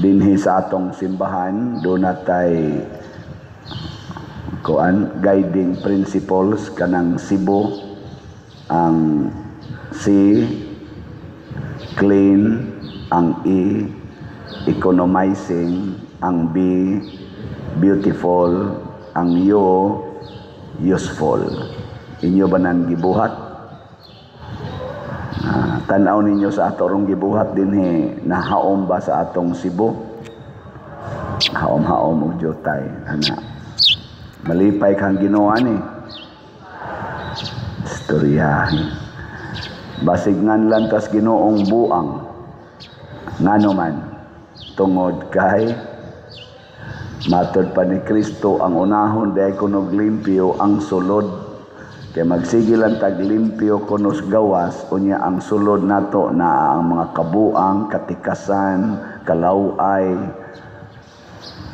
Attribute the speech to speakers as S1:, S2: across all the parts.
S1: dinhi sa atong simbahan do natay guiding principles kanang Cebu. Ang C, clean. Ang E, economizing. Ang B, beautiful. Ang U, useful. Inyo ba nang gibuhat? Tanaw ninyo sa atorong gibuhat dinhi, nahaom ba sa atong Cebu? Haom-haom og jutay ana. Malipay kang Ginoo ni. Istoryahin. Basig ngan lantas Ginoong buang. Ngano man tungod kay matud pa ni Kristo ang unahon day kunog limpyo ang sulod. Kaya magsigilan tag limpyo kunos gawas, unya ang sulod nato na ang mga kabuang, katikasan, kalaway,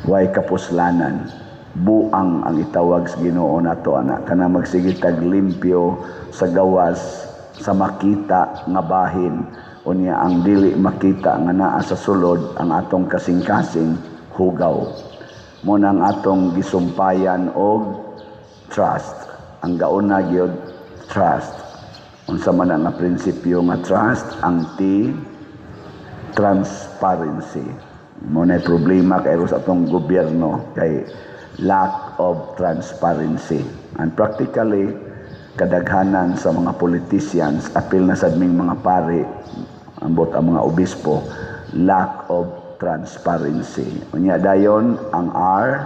S1: way kapuslanan. Buang ang itawag sa Ginoo nato ana. Kana magsigil tag limpyo sa gawas, sa makita nga bahin, unya ang dili makita nga naa sa sulod ang atong kasing-kasing hugaw. Mo nang atong gisumpayan og trust. Ang gauna gyud trust. Unsa man nga prinsipyo nga trust? Ang T, transparency. Mo na problema kay sa atong gobyerno kay lack of transparency. And practically kadaghanan sa mga politicians, apil na sad ming mga pari, ambot ang mga obispo, lack of transparency. Unya dayon ang R,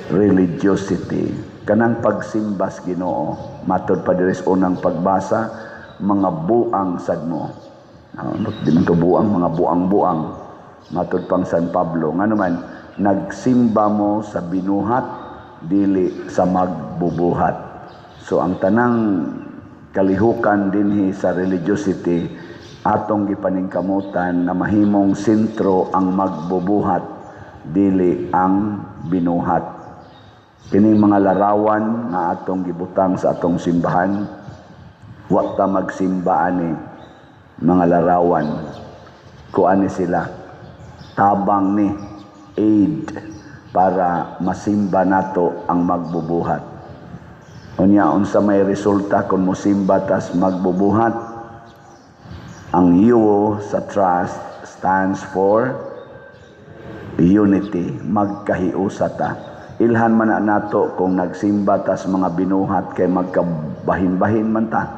S1: religiosity. Kanang pagsimba sa Ginoo, matod pa diri sa unang pagbasa, mga buang sad mo. Di man to buang, mga buang-buang. Matod pang San Pablo, ngano man nagsimba mo sa binuhat, dili sa magbubuhat. So ang tanang kalihukan dinhi sa religiosity, atong gipaningkamutan na mahimong sentro ang magbubuhat, dili ang binuhat. Kining mga larawan na atong gibutang sa atong simbahan, wa ta magsimba ani mga larawan. Kuani sila tabang ni aid para masimba nato ang magbubuhat. Unya unsa may resulta kung mosimba tas magbubuhat? Ang U sa trust stands for unity, magkahiusa ta. Ilhan man na nato kung nagsimba tas mga binuhat kay magkabahin-bahin man ta.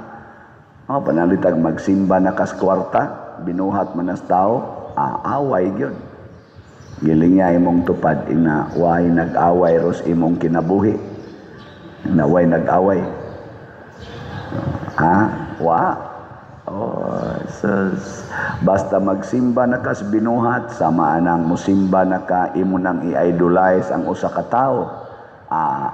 S1: Panalitag magsimba na kas kwarta, binuhat man as tao, away gyud. Giling niya imong tupad ina way nag-away ros imong kinabuhi. Na way nag-away. Wa. Basta magsimba na kas binuhat, sama nang musimba na ka, imo nang i-idolize ang usa ka tawo.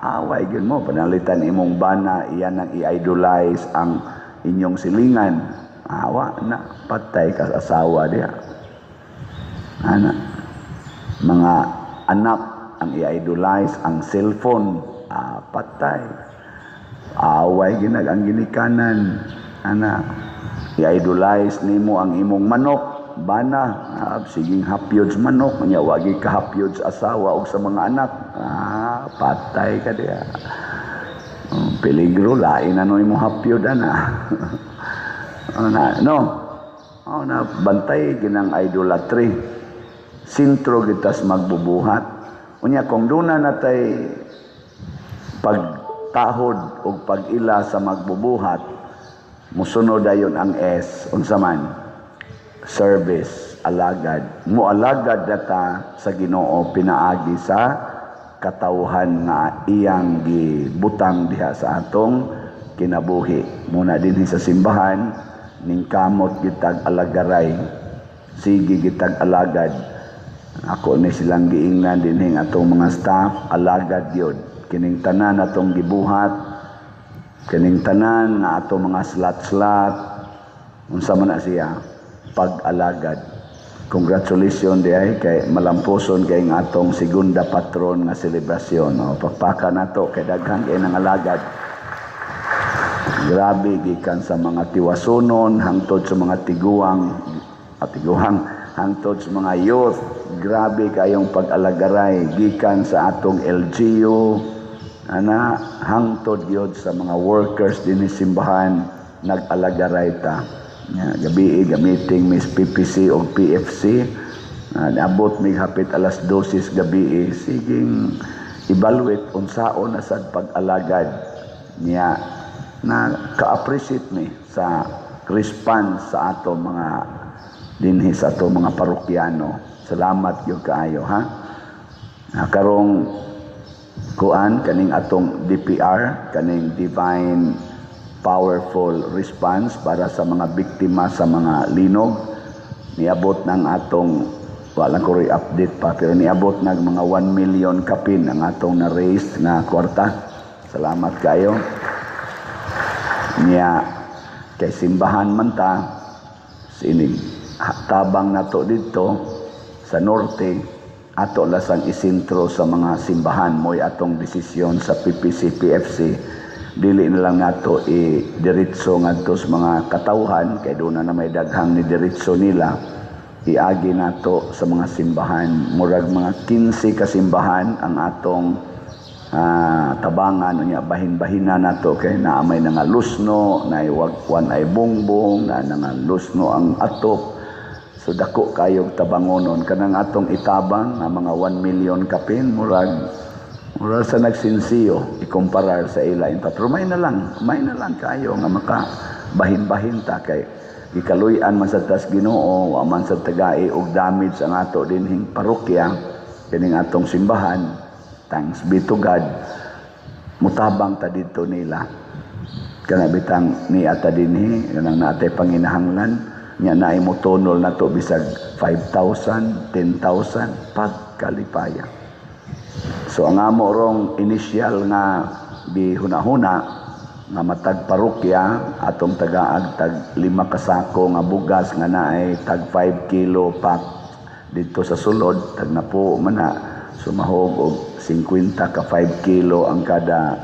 S1: Away gyud mo, panalitan imong bana, iyan nang i-idolize ang inyong silingan. Awa na, patay ka sa asawa diya. Mga anak ang i-idolize, ang cellphone, patay. Away ginag ang ginikanan. I-idolize nimo ang imong manok, bana, siging hapyods manok, nya wagi ka hapyods asawa o sa mga anak, patay ka diya. Peligro, lain ano imong hapyod bantay ginang idolatry. Sintro gitas magbubuhat. Unya kung duna natay pagtahod o pag-ila sa magbubuhat, musunod dayon ang S, unsa man? Service, alagad. Mualagad data sa Ginoo pinaagi sa katawhan nga iyang gibutang diha sa atong kinabuhi. Muna dinhi sa simbahan, ning kamot gitag alagaray, sige gitag alagad. Ako ni silang giingnan dinhi atong mga staff, alagad yun. Kining tanan atong gibuhat, kining tanan nga ato mga slat-slat, unsa man na siya, pag-alagad. Congratulations diay kay malampuson kay ng atong segunda patron nga selebrasyon. Pagpaka nato kay daghan kay nang alagad. Grabe gikan sa mga tiwasunon hangtod sa mga tiguhang hangtod sa mga youth. Grabe kayong pag-alagaray gikan sa atong LGU hangtod gyud sa mga workers dinhi simbahan nag-alagaray ta. Gabi gamiting Miss PPC o PFC. Abot mig hapit alas 12 gabi siging evaluate unsaon na sad pag-alagad niya na ka-appreciate mi sa response sa ato mga dinhi sa ato mga parokyano. Salamat gyud kaayo ha. Karong kuan kaning atong DPR, kaning Divine Powerful Response para sa mga biktima sa mga linog, niabot ng atong wala ko rin update pa, pero niabot ng mga 1 million kapin ang atong na-raise na kwarta. Salamat kayo. Niya, kay simbahan man ta, sinig, tabang na to dito, sa norte, ato lasang isintro sa mga simbahan, mo'y atong desisyon sa PPC, PFC, dili na lang nato i-diretso ngadto sa mga katawhan, kay doon na may daghang ni diretso nila, iagi nato sa mga simbahan. Murag mga 15 kasimbahan ang atong tabangan unya bahin-bahina nato kay naamay nga lusno, na wagwan ay bongbong, na nga lusno ang atop. So dako kayog tabangonon kanang atong itabang nga mga 1 million kapin murag sa nagsinsiyo ikumparar sa ila inta. Pero may na lang kayo nga maka bahin-bahin ta kay ikaluyan man sa tas Ginoo, wa man sa tagai og damage ang ato dinhing parokya, kining atong simbahan. Thanks be to God. Mutabang ta didto nila. Kana bitang ni ata dinhi kanang naatay panginahanglan nya naay mo tunol nato bisag 5,000, 10,000 pagkalipaya. So ang amo rong initial nga bihuna-huna nga matag parokya atong tagaag tag 5 kasako nga bugas nga naay tag 5 kilo pack dito sa sulod tag napo man na sumahog og 50 ka 5 kilo ang kada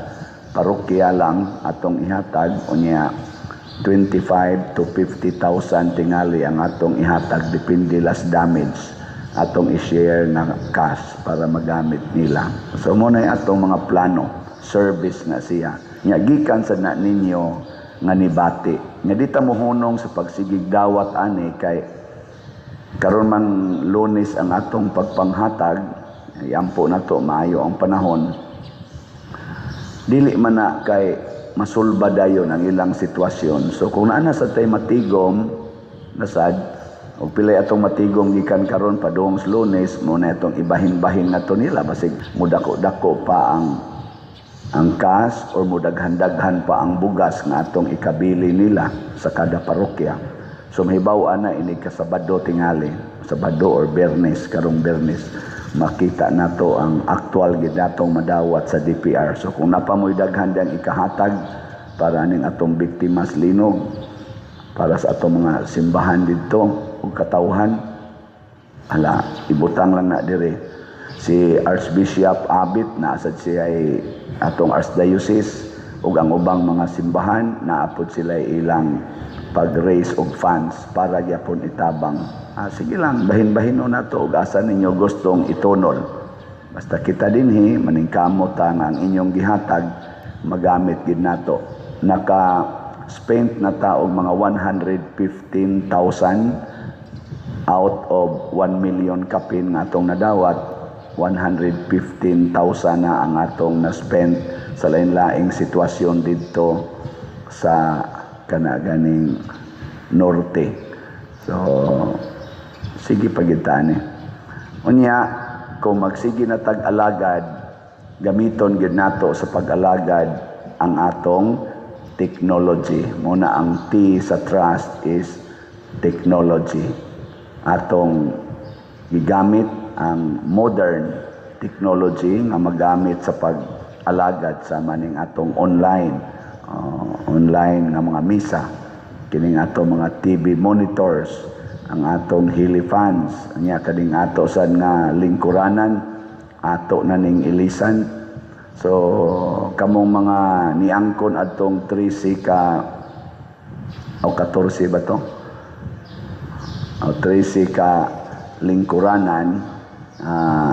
S1: parokya lang atong ihatag unya 25 to 50,000 tingali ang atong ihatag depende las damage atong i-share na cash para magamit nila. So mo na atong mga plano service na siya nya gikan sa na ninyo nga nibati nya dita mo hunong sa pagsigig dawat ani kay karon man Lunes ang atong pagpanghatag yampo na to maayo ang panahon dili man na kay masulba dayon ang ilang sitwasyon. So kung naana sa tay matigom nasad o pilay atong matigom gikan karon padung sa Lunes mo na itong ibahin-bahin na to nila basig mudako-dako pa ang cash or mudaghan-daghan pa ang bugas nga atong ikabili nila sa kada parokya. So mahibaw-an na ini ka Sabado tingali, Sabado or Bernes, karong Bernes, makita nato ang aktual gid natong madawat sa DPR. So kung napamoy daghan dang ikahatag para ning atong biktima sa linog, para sa atong mga simbahan didto ug katawhan, ala ibutang lang na dire si Archbishop Abit na asad siya ay atong archdiocese ug ang ubang mga simbahan naapod sila ilang pag-raise og funds para gyapon itabang. Sige lang bahin-bahinon nato ug asa ninyo gustong itunol. Basta kita dinhi maningkamot ang inyong gihatag magamit gid nato. Naka-spent na ta og mga 115,000 out of 1 million kapin nga atong nadawat. 115,000 na ang atong na-spend sa lain-laing sitwasyon dito sa kanaganing norte. So, sige pagitani. Unya, kung magsige na tag-alagad, gamiton gid nato sa pag-alagad ang atong technology. Muna ang T sa trust is technology. Atong gigamit ang modern technology nga magamit sa pag-alagad sa maning atong online nga mga misa, kining atong mga TV monitors, ang atong hili fans, nya kaning ato sad nga lingkuranan, ato na ning ilisan. So kamong mga niangkon atong 13 ka o 14 ba to? O 13 ka lingkuranan,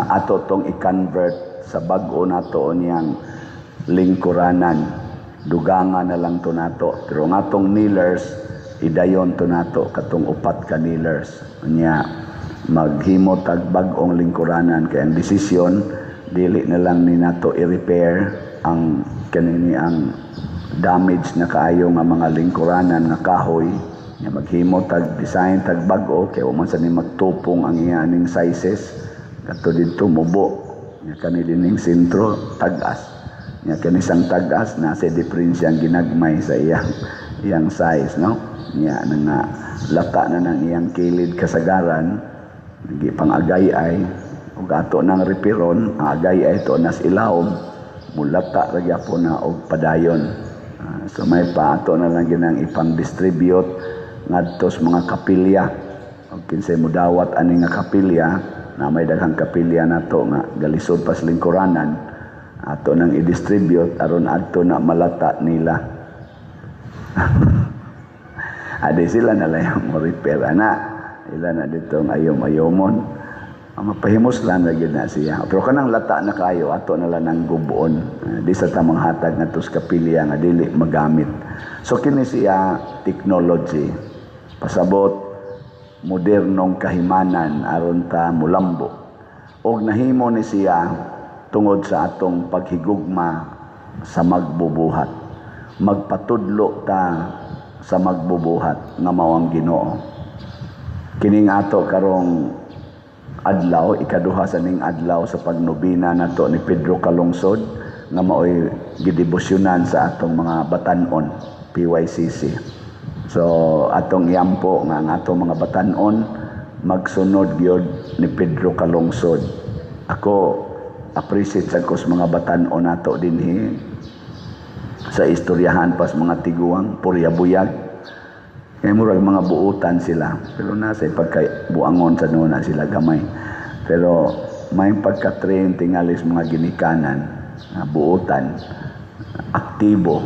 S1: ato tong i-convert sa bag-o nato niyang lingkuranan. Dugangan na lang to nato. Pero nga tong kneelers, idayon to nato katong upat ka kneelers. Nya maghimo tag bag-ong lingkuranan kay ang desisyon dili na lang ni nato i-repair ang kanini ang damage na kaayo nga mga lingkuranan nga kahoy. Nya maghimo tag design tag bag-o kay man sa ni magtupong ang iyaning sizes kadto didto mubo. Nya kani dining sentro tag-as. Nya kani sang tag-as na sa diferensya ang ginagmay sa iyang size, no? Nya nga lata na ng iyang kilid kasagaran, nagi pang agay-ay ug ato nang repiron, ang agay-ay to nas ilawom, mulata ra gyapon na og padayon. So may pa ato na lang ginang ipang distribute ngadto sa mga kapilya. Og kinsay mudawat ani nga kapilya, na may daghang kapilya nato nga galisod pas lingkuranan, ato nang i-distribute aron adto na malata nila. Adi sila na lang mo repair ana. Ila na dito ng ayom-ayomon. Mapahimos lang na gid na siya. Pero kanang lata na kayo, ato na lang ng gubuon. Di sa tamang hatag na tos kapilya nga dili magamit. So kini siya technology. Pasabot modernong kahimanan aron ta mulambo. Og nahimo ni siya tungod sa atong paghigugma sa magbubuhat. Magpatudlo ta sa magbubuhat nga mao ang Ginoo. Kining ato karong adlaw, ikaduha sa ning adlaw sa pagnobina nato ni Pedro Calungsod nga maoy gidebosyonan sa atong mga batan-on PYCC. So atong yampo nga ang atong mga batan-on magsunod gyud ni Pedro Calungsod. Ako appreciate sa kus mga batan-on nato dinhi sa istoryahan pas mga tiguang puryabuyag. Kaya murag mga buutan sila. Pero nasa pagkabuangon sa nuna sila gamay. Pero may pagka-train tingalis mga ginikanan na buutan, aktibo.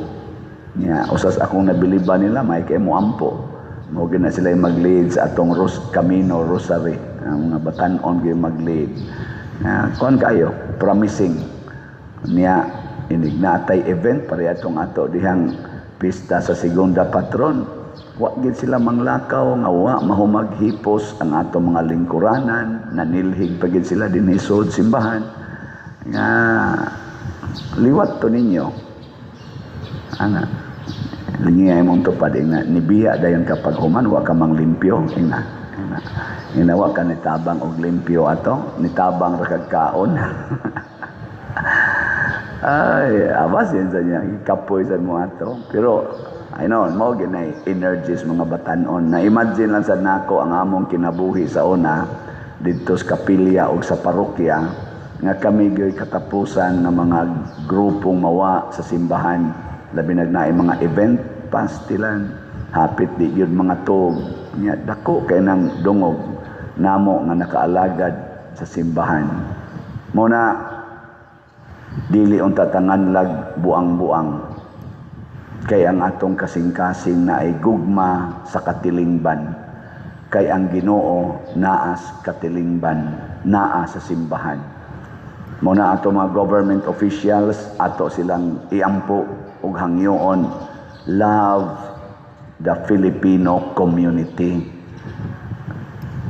S1: Usas akong nabiliban nila, may kay muampo. Mugin na sila mag-lead sa atong Camino Rosary. Ang mga batan-on kayo mag-lead. Kuan kayo, promising. Niya, inignatay event, pare atong ato dihang pista sa segunda patron. Wa gid sila manglakaw nga wa mahumaghipos ang atong mga lingkuranan, nanilhig pa gid sila dinhi sud simbahan. Nga liwat to ninyo. Ana lingay mong tupad na nibiya dayon kapag human wa ka mang limpyo ina. Wa ka nitabang og limpyo ato, nitabang ra kag kaon. Ay, abas yan sa niya, ikapoy sa mo ato. Pero I know, mo ginay energies mga batan-on. Na-imagine lang sa nako ang among kinabuhi sa una dito sa kapilya o sa parokya nga kami gyoy katapusan ng mga grupong mawa sa simbahan. Labi nagnaay mga event pastilan, hapit di gyud mga tug. Nya dako kay nang dungog namo nga nakaalagad sa simbahan. Muna dili unta tanganlag buang-buang. Kay ang atong kasing-kasing na ay gugma sa katilingban. Kay ang Ginoo naas katilingban, naa sa simbahan. Muna ato mga government officials, ato silang iampo ug hangyoon, love the Filipino community.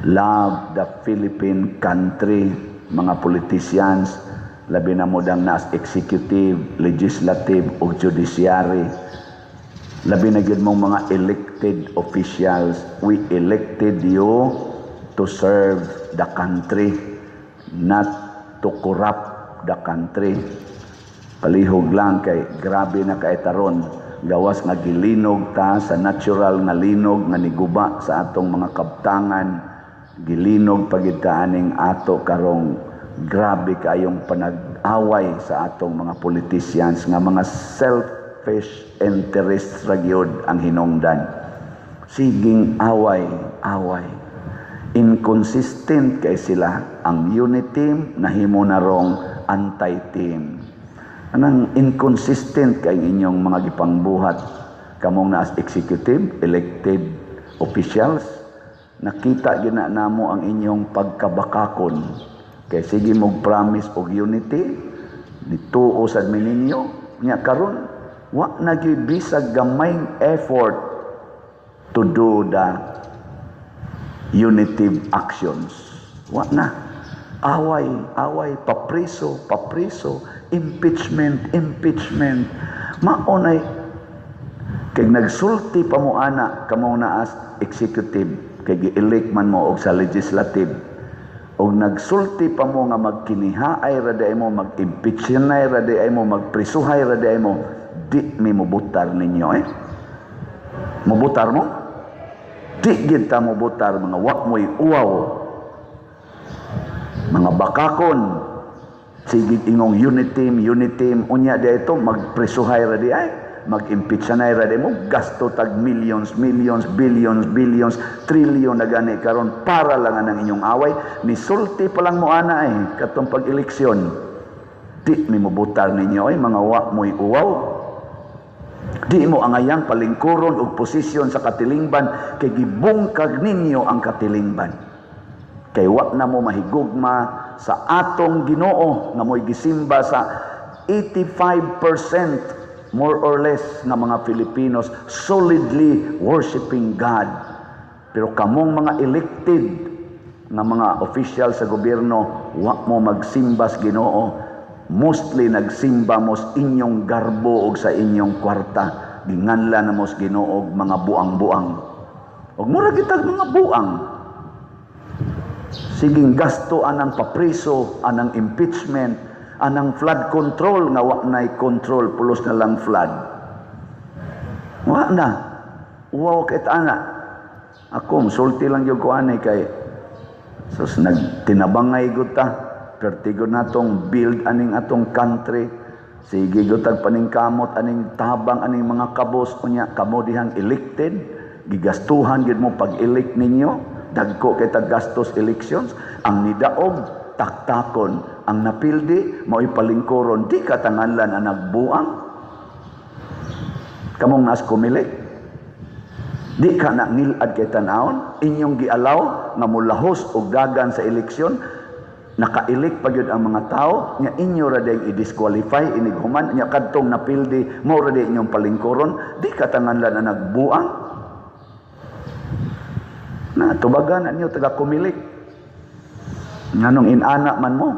S1: Love the Philippine country, mga politicians, labi na mo dang nas executive, legislative ug judiciary. Labi na gyud mong mga elected officials, we elected you to serve the country, not to corrupt the country. Palihog lang kay grabe na kay taron, gawas nga gilinog ta sa natural nga linog nga niguba sa atong mga kabtangan, gilinog pagid kaaning ato karong grabe kayong panag-away sa atong mga politicians nga mga selfish interest ra gyud ang hinungdan. Siging away. Inconsistent kay sila. Ang unit team nahimo na rong anti-team. Anang inconsistent kay inyong mga gipangbuhat kamong na as executive, elected officials, nakita gina namo ang inyong pagkabakakon. Kay sige mog promise og unity, dituo sad mi ninyo, nya karon wa na gyud bisag gamayng effort to do the unitive actions. Wa na. Away, papriso, impeachment. Maunay, kay nagsulti pa mo ana, kamo na as executive, kay gi-elect man mo og sa legislative, og nagsulti pa mo nga magkinihaay raday mo, mag-impeachnay raday mo, magprisuhay raday mo, di mi mubutar ninyo Mubutar mo? Di gid ta mubutar, mga wa mo'y uwaw. Mga bakakon, sige ingong unity team, unya dito magpresuhay ra di ay, mag-impeach na ra di mo, gasto tag millions, billions, trillion na gani karon para lang ang inyong away. Misulti pa lang mo ana katong pag-eleksyon. Di mi mubutar ninyo mga wa mo'y uwaw. Di mo angayang palingkuron og posisyon sa katilingban, kay gibungkag ninyo ang katilingban. Kay wa na mo mahigugma sa atong Ginoo nga mo'y gisimba sa 85% more or less nga mga Filipinos solidly worshiping God. Pero kamong mga elected nga mga official sa gobyerno, wa mo magsimba sa Ginoo. Mostly nagsimba mo sa inyong garbo o sa inyong kwarta. Ginganla na mo sa Ginoo mga buang-buang. Og mura kitag mga buang. Siging gasto anang papriso, anang impeachment, anang flood control nga wa nay control, pulos na lang flood. Wa na. Wow ket ana. Ako sulti lang yung kuanay kay sus nagtinabangay gud ta. Pertigo natong build aning atong country. Sige gutag paningkamot aning tabang aning mga kabos unya kamo dihang elected, gigastuhan gid mo pag-elect ninyo. Dagko kay taggastos elections, ang nidaog taktakon, ang napildi mo'y palingkoron, di katanganlan ang nagbuang. Kamong nas kumilik, di ka na ngilad kay tanawon, inyong gialaw nga mulahos og dagan sa eleksyon, naka-elect pa gyud ang mga tao, nya inyo ra day i-disqualify inig human, nya kadtong napildi mo ra day inyong palingkoron, di katanganlan ang nagbuang. Na tubagan ninyo taga kumilik nganong inana man mo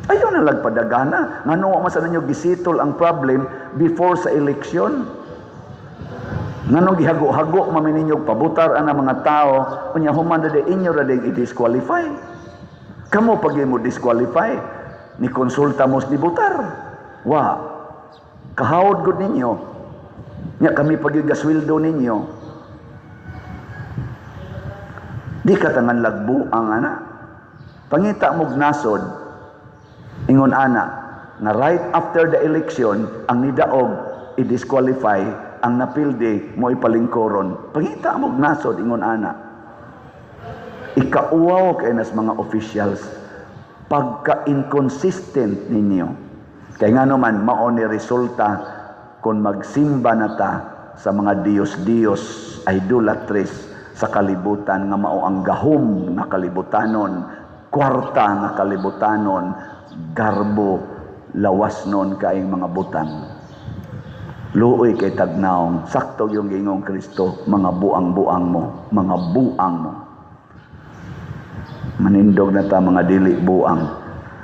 S1: ayaw na lagpadagana nganong wa man ninyo gisitol ang problem before sa eleksyon, nganong gihago-hago man ninyo pabutar ang mga tao unya human na inyo ra ding i-disqualify. Kamo pag mo disqualify ni konsulta mo ni butar wa kahawod gud ninyo nya kami pag gasweldo ninyo. Di katangan lagbu ang ana. Pangita mog nasod, ingon ana, na right after the election, ang nidaog, i-disqualify, ang napildi, mo ipalingkoron. Pangita mog nasod, ingon ana. Ikauwaw kay nas mga officials, pagka-inconsistent ninyo. Kaya nga naman, mao ni resulta kung magsimba na ta sa mga Diyos-Diyos, idolatries, sa kalibutan nga mao ang gahom nga kalibutanon, kwarta nga kalibutanon, garbo, lawas nun kaing mga butang. Luoy kay tagnaong, sakto yung gingong Kristo, mga buang-buang mo, mga buang mo. Manindog na ta mga dili buang.